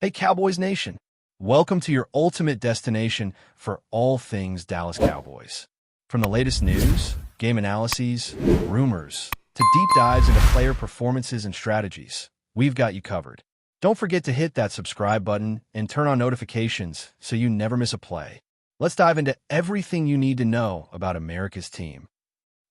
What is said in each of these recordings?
Hey, Cowboys Nation. Welcome to your ultimate destination for all things Dallas Cowboys. From the latest news, game analyses, rumors, to deep dives into player performances and strategies, we've got you covered. Don't forget to hit that subscribe button and turn on notifications so you never miss a play. Let's dive into everything you need to know about America's team.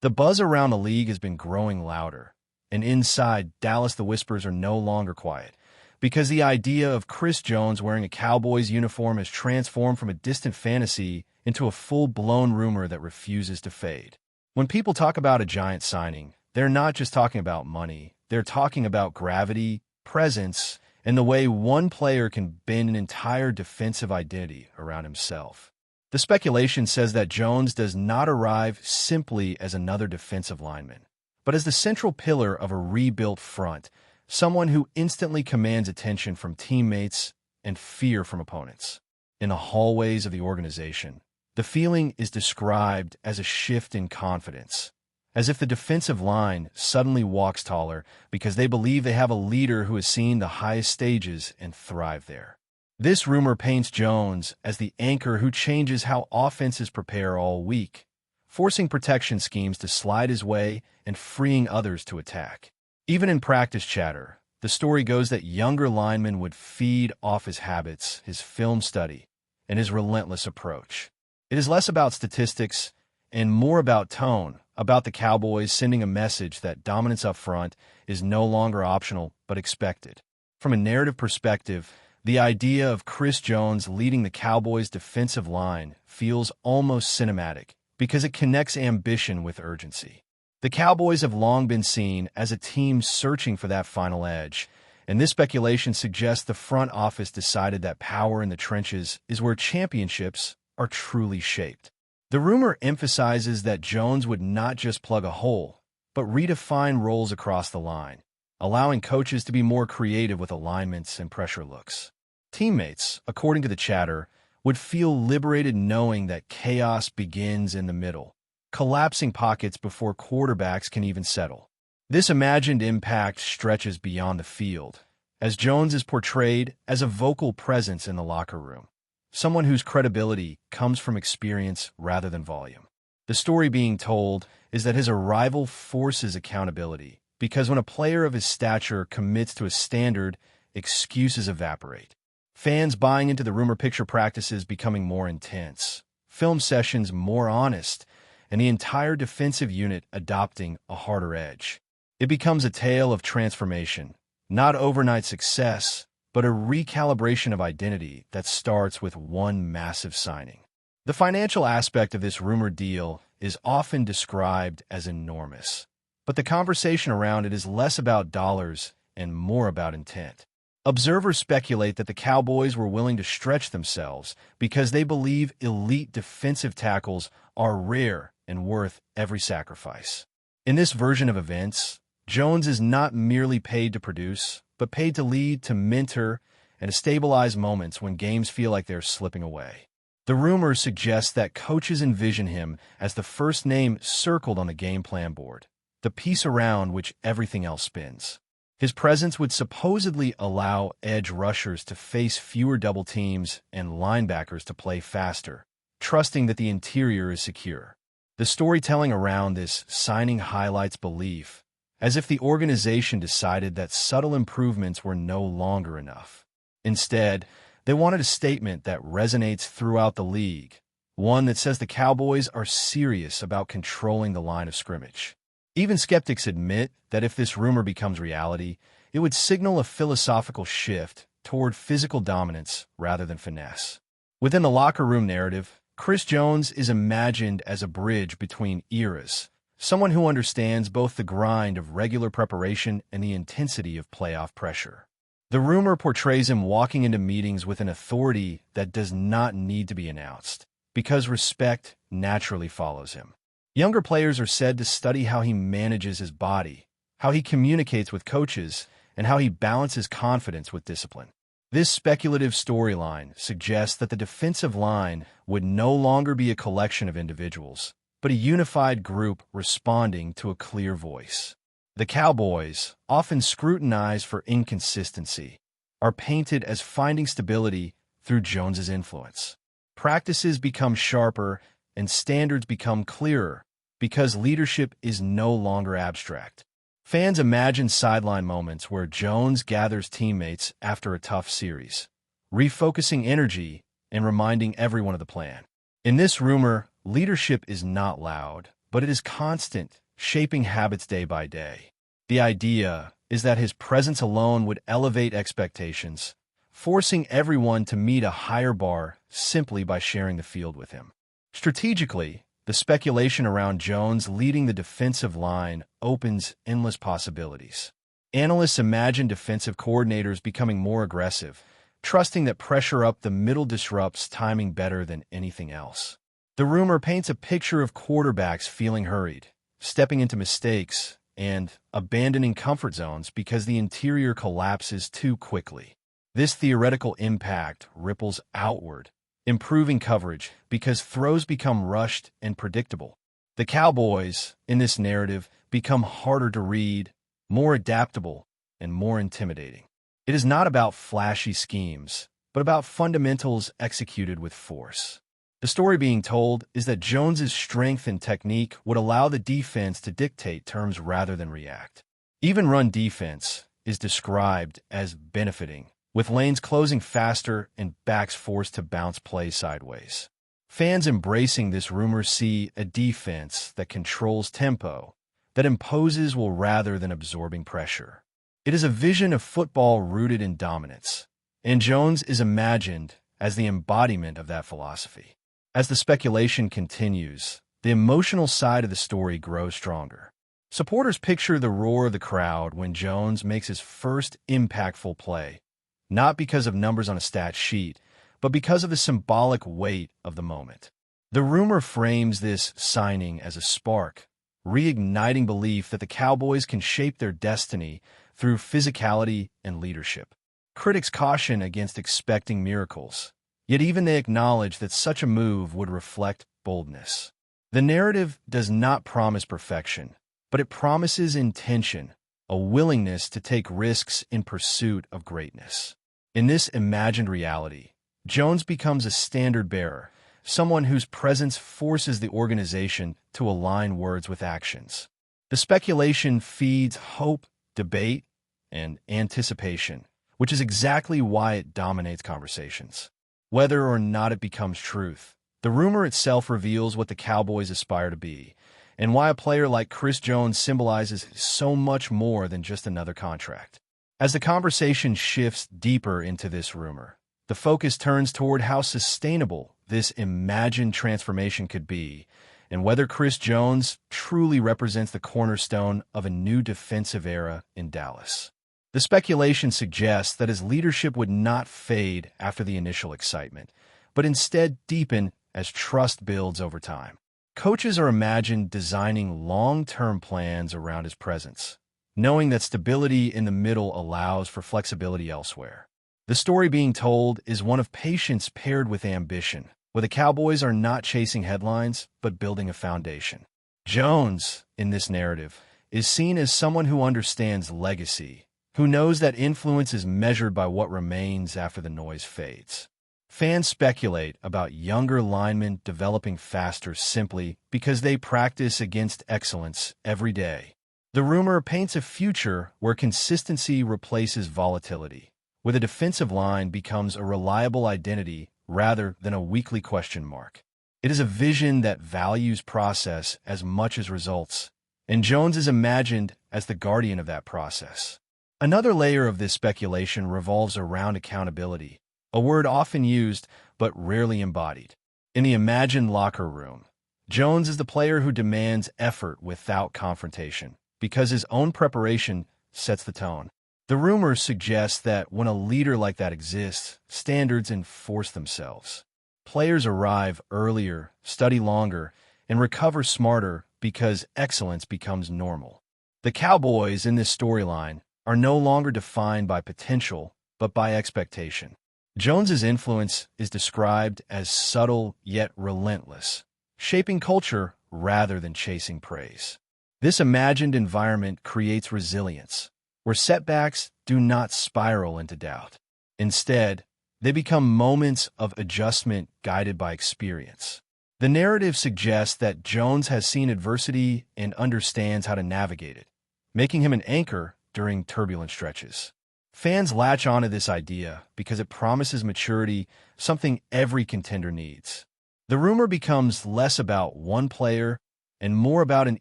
The buzz around the league has been growing louder, and inside Dallas the whispers are no longer quiet, because the idea of Chris Jones wearing a Cowboys uniform has transformed from a distant fantasy into a full-blown rumor that refuses to fade. When people talk about a giant signing, they're not just talking about money, they're talking about gravity, presence, and the way one player can bend an entire defensive identity around himself. The speculation says that Jones does not arrive simply as another defensive lineman, but as the central pillar of a rebuilt front, someone who instantly commands attention from teammates and fear from opponents. In the hallways of the organization, the feeling is described as a shift in confidence, as if the defensive line suddenly walks taller because they believe they have a leader who has seen the highest stages and thrived there. This rumor paints Jones as the anchor who changes how offenses prepare all week, forcing protection schemes to slide his way and freeing others to attack. Even in practice chatter, the story goes that younger linemen would feed off his habits, his film study, and his relentless approach. It is less about statistics and more about tone, about the Cowboys sending a message that dominance up front is no longer optional but expected. From a narrative perspective, the idea of Chris Jones leading the Cowboys' defensive line feels almost cinematic because it connects ambition with urgency. The Cowboys have long been seen as a team searching for that final edge, and this speculation suggests the front office decided that power in the trenches is where championships are truly shaped. The rumor emphasizes that Jones would not just plug a hole, but redefine roles across the line, allowing coaches to be more creative with alignments and pressure looks. Teammates, according to the chatter, would feel liberated knowing that chaos begins in the middle, collapsing pockets before quarterbacks can even settle. This imagined impact stretches beyond the field, as Jones is portrayed as a vocal presence in the locker room, someone whose credibility comes from experience rather than volume. The story being told is that his arrival forces accountability, because when a player of his stature commits to a standard, excuses evaporate. Fans buying into the rumor picture practices becoming more intense, film sessions more honest, and the entire defensive unit adopting a harder edge. It becomes a tale of transformation, not overnight success, but a recalibration of identity that starts with one massive signing. The financial aspect of this rumored deal is often described as enormous, but the conversation around it is less about dollars and more about intent. Observers speculate that the Cowboys were willing to stretch themselves because they believe elite defensive tackles are rare and worth every sacrifice. In this version of events, Jones is not merely paid to produce, but paid to lead, to mentor, and to stabilize moments when games feel like they're slipping away. The rumors suggest that coaches envision him as the first name circled on the game plan board, the piece around which everything else spins. His presence would supposedly allow edge rushers to face fewer double teams and linebackers to play faster, trusting that the interior is secure. The storytelling around this signing highlights belief, as if the organization decided that subtle improvements were no longer enough. Instead, they wanted a statement that resonates throughout the league, one that says the Cowboys are serious about controlling the line of scrimmage. Even skeptics admit that if this rumor becomes reality, it would signal a philosophical shift toward physical dominance rather than finesse. Within the locker room narrative, Chris Jones is imagined as a bridge between eras, someone who understands both the grind of regular preparation and the intensity of playoff pressure. The rumor portrays him walking into meetings with an authority that does not need to be announced, because respect naturally follows him. Younger players are said to study how he manages his body, how he communicates with coaches, and how he balances confidence with discipline. This speculative storyline suggests that the defensive line would no longer be a collection of individuals, but a unified group responding to a clear voice. The Cowboys, often scrutinized for inconsistency, are painted as finding stability through Jones's influence. Practices become sharper and standards become clearer because leadership is no longer abstract. Fans imagine sideline moments where Jones gathers teammates after a tough series, refocusing energy and reminding everyone of the plan. In this rumor, leadership is not loud, but it is constant, shaping habits day by day. The idea is that his presence alone would elevate expectations, forcing everyone to meet a higher bar simply by sharing the field with him. Strategically, the speculation around Jones leading the defensive line opens endless possibilities. Analysts imagine defensive coordinators becoming more aggressive, trusting that pressure up the middle disrupts timing better than anything else. The rumor paints a picture of quarterbacks feeling hurried, stepping into mistakes, and abandoning comfort zones because the interior collapses too quickly. This theoretical impact ripples outward, improving coverage because throws become rushed and predictable. The Cowboys, in this narrative, become harder to read, more adaptable, and more intimidating. It is not about flashy schemes, but about fundamentals executed with force. The story being told is that Jones's strength and technique would allow the defense to dictate terms rather than react. Even run defense is described as benefiting, with lanes closing faster and backs forced to bounce plays sideways. Fans embracing this rumor see a defense that controls tempo, that imposes will rather than absorbing pressure. It is a vision of football rooted in dominance, and Jones is imagined as the embodiment of that philosophy. As the speculation continues, the emotional side of the story grows stronger. Supporters picture the roar of the crowd when Jones makes his first impactful play, not because of numbers on a stat sheet, but because of the symbolic weight of the moment. The rumor frames this signing as a spark, reigniting belief that the Cowboys can shape their destiny through physicality and leadership. Critics caution against expecting miracles, yet even they acknowledge that such a move would reflect boldness. The narrative does not promise perfection, but it promises intention, a willingness to take risks in pursuit of greatness. In this imagined reality, Jones becomes a standard-bearer, someone whose presence forces the organization to align words with actions. The speculation feeds hope, debate, and anticipation, which is exactly why it dominates conversations. Whether or not it becomes truth, the rumor itself reveals what the Cowboys aspire to be, and why a player like Chris Jones symbolizes so much more than just another contract. As the conversation shifts deeper into this rumor, the focus turns toward how sustainable this imagined transformation could be, and whether Chris Jones truly represents the cornerstone of a new defensive era in Dallas. The speculation suggests that his leadership would not fade after the initial excitement, but instead deepen as trust builds over time. Coaches are imagined designing long-term plans around his presence, knowing that stability in the middle allows for flexibility elsewhere. The story being told is one of patience paired with ambition, where the Cowboys are not chasing headlines, but building a foundation. Jones, in this narrative, is seen as someone who understands legacy, who knows that influence is measured by what remains after the noise fades. Fans speculate about younger linemen developing faster simply because they practice against excellence every day. The rumor paints a future where consistency replaces volatility, where the defensive line becomes a reliable identity rather than a weekly question mark. It is a vision that values process as much as results, and Jones is imagined as the guardian of that process. Another layer of this speculation revolves around accountability, a word often used but rarely embodied. In the imagined locker room, Jones is the player who demands effort without confrontation, because his own preparation sets the tone. The rumors suggest that when a leader like that exists, standards enforce themselves. Players arrive earlier, study longer, and recover smarter because excellence becomes normal. The Cowboys in this storyline are no longer defined by potential, but by expectation. Jones's influence is described as subtle yet relentless, shaping culture rather than chasing praise. This imagined environment creates resilience, where setbacks do not spiral into doubt. Instead, they become moments of adjustment guided by experience. The narrative suggests that Jones has seen adversity and understands how to navigate it, making him an anchor during turbulent stretches. Fans latch onto this idea because it promises maturity, something every contender needs. The rumor becomes less about one player and more about an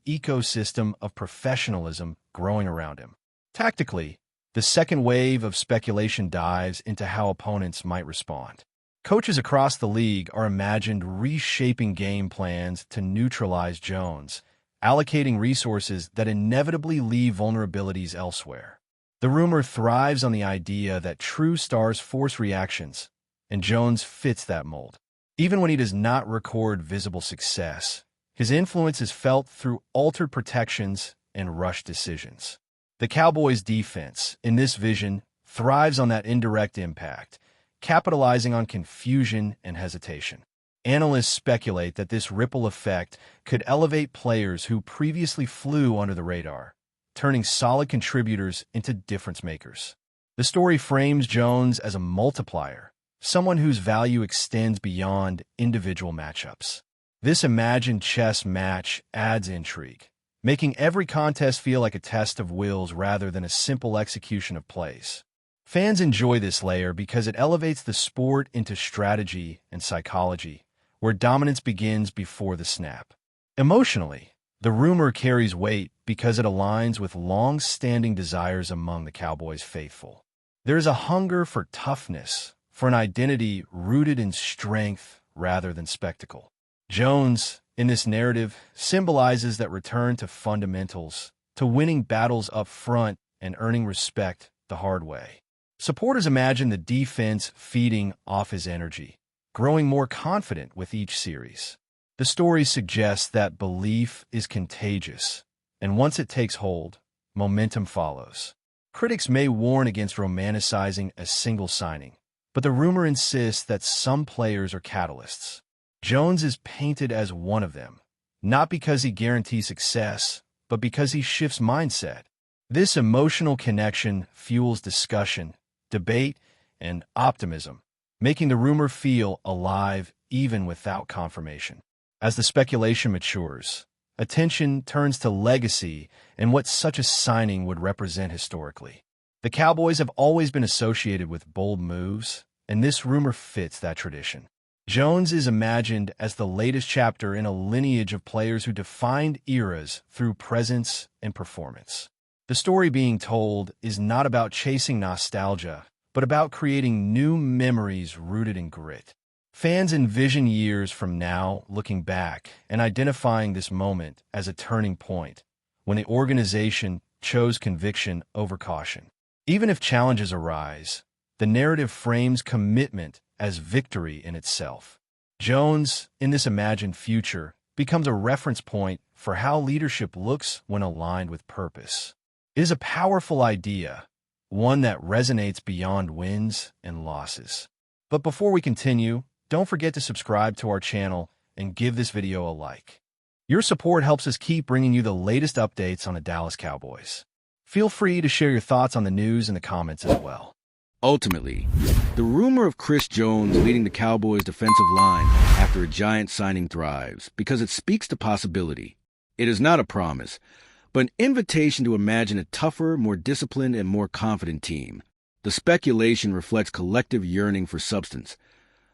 ecosystem of professionalism growing around him. Tactically, the second wave of speculation dives into how opponents might respond. Coaches across the league are imagined reshaping game plans to neutralize Jones, allocating resources that inevitably leave vulnerabilities elsewhere. The rumor thrives on the idea that true stars force reactions, and Jones fits that mold. Even when he does not record visible success, his influence is felt through altered protections and rushed decisions. The Cowboys' defense, in this vision, thrives on that indirect impact, capitalizing on confusion and hesitation. Analysts speculate that this ripple effect could elevate players who previously flew under the radar, turning solid contributors into difference makers. The story frames Jones as a multiplier, someone whose value extends beyond individual matchups. This imagined chess match adds intrigue, making every contest feel like a test of wills rather than a simple execution of plays. Fans enjoy this layer because it elevates the sport into strategy and psychology, where dominance begins before the snap. Emotionally, the rumor carries weight because it aligns with long-standing desires among the Cowboys faithful. There is a hunger for toughness, for an identity rooted in strength rather than spectacle. Jones, in this narrative, symbolizes that return to fundamentals, to winning battles up front and earning respect the hard way. Supporters imagine the defense feeding off his energy, growing more confident with each series. The story suggests that belief is contagious, and once it takes hold, momentum follows. Critics may warn against romanticizing a single signing, but the rumor insists that some players are catalysts. Jones is painted as one of them, not because he guarantees success, but because he shifts mindset. This emotional connection fuels discussion, debate, and optimism, making the rumor feel alive even without confirmation. As the speculation matures, attention turns to legacy and what such a signing would represent historically. The Cowboys have always been associated with bold moves, and this rumor fits that tradition. Jones is imagined as the latest chapter in a lineage of players who defined eras through presence and performance. The story being told is not about chasing nostalgia, but about creating new memories rooted in grit. Fans envision years from now looking back and identifying this moment as a turning point, when the organization chose conviction over caution. Even if challenges arise, the narrative frames commitment as victory in itself. Jones, in this imagined future, becomes a reference point for how leadership looks when aligned with purpose. It is a powerful idea, one that resonates beyond wins and losses. But before we continue, don't forget to subscribe to our channel and give this video a like. Your support helps us keep bringing you the latest updates on the Dallas Cowboys. Feel free to share your thoughts on the news in the comments as well. Ultimately, the rumor of Chris Jones leading the Cowboys' defensive line after a giant signing thrives because it speaks to possibility. It is not a promise, but an invitation to imagine a tougher, more disciplined, and more confident team. The speculation reflects collective yearning for substance,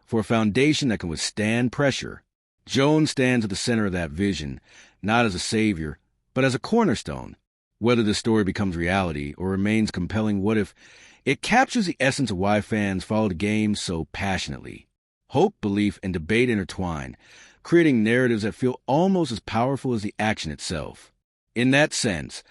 for a foundation that can withstand pressure. Jones stands at the center of that vision, not as a savior, but as a cornerstone. Whether the story becomes reality or remains compelling what if, it captures the essence of why fans follow the game so passionately. Hope, belief, and debate intertwine, creating narratives that feel almost as powerful as the action itself. In that sense,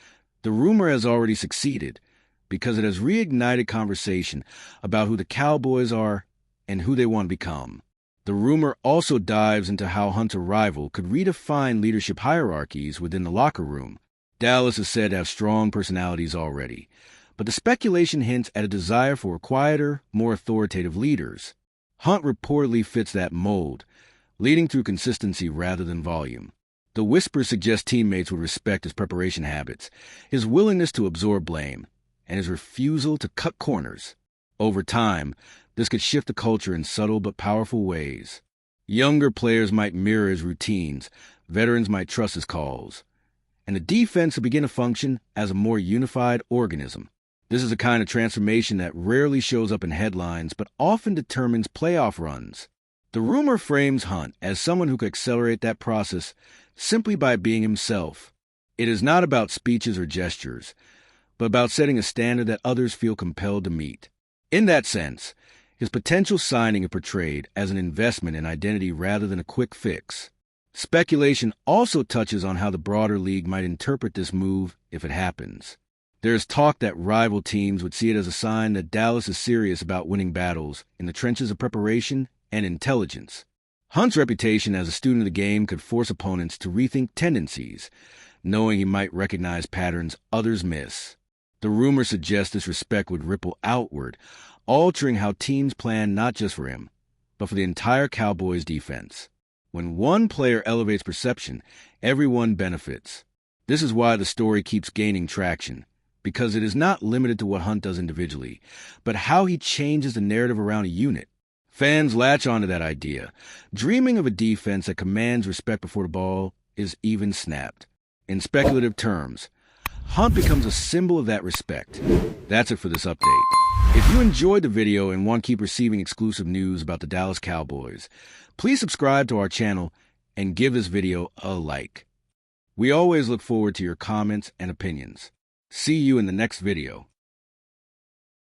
the rumor has already succeeded because it has reignited conversation about who the Cowboys are and who they want to become. The rumor also dives into how Hunter Rival could redefine leadership hierarchies within the locker room. Dallas is said to have strong personalities already, but the speculation hints at a desire for quieter, more authoritative leaders. Hunt reportedly fits that mold, leading through consistency rather than volume. The whispers suggest teammates would respect his preparation habits, his willingness to absorb blame, and his refusal to cut corners. Over time, this could shift the culture in subtle but powerful ways. Younger players might mirror his routines, veterans might trust his calls, and the defense will begin to function as a more unified organism. This is a kind of transformation that rarely shows up in headlines but often determines playoff runs. The rumor frames Hunt as someone who could accelerate that process simply by being himself. It is not about speeches or gestures, but about setting a standard that others feel compelled to meet. In that sense, his potential signing is portrayed as an investment in identity rather than a quick fix. Speculation also touches on how the broader league might interpret this move if it happens. There is talk that rival teams would see it as a sign that Dallas is serious about winning battles in the trenches of preparation and intelligence. Hunt's reputation as a student of the game could force opponents to rethink tendencies, knowing he might recognize patterns others miss. The rumor suggests this respect would ripple outward, altering how teams plan not just for him, but for the entire Cowboys defense. When one player elevates perception, everyone benefits. This is why the story keeps gaining traction, because it is not limited to what Hunt does individually, but how he changes the narrative around a unit. Fans latch onto that idea, dreaming of a defense that commands respect before the ball is even snapped. In speculative terms, Hunt becomes a symbol of that respect. That's it for this update. If you enjoyed the video and want to keep receiving exclusive news about the Dallas Cowboys, please subscribe to our channel and give this video a like. We always look forward to your comments and opinions. See you in the next video.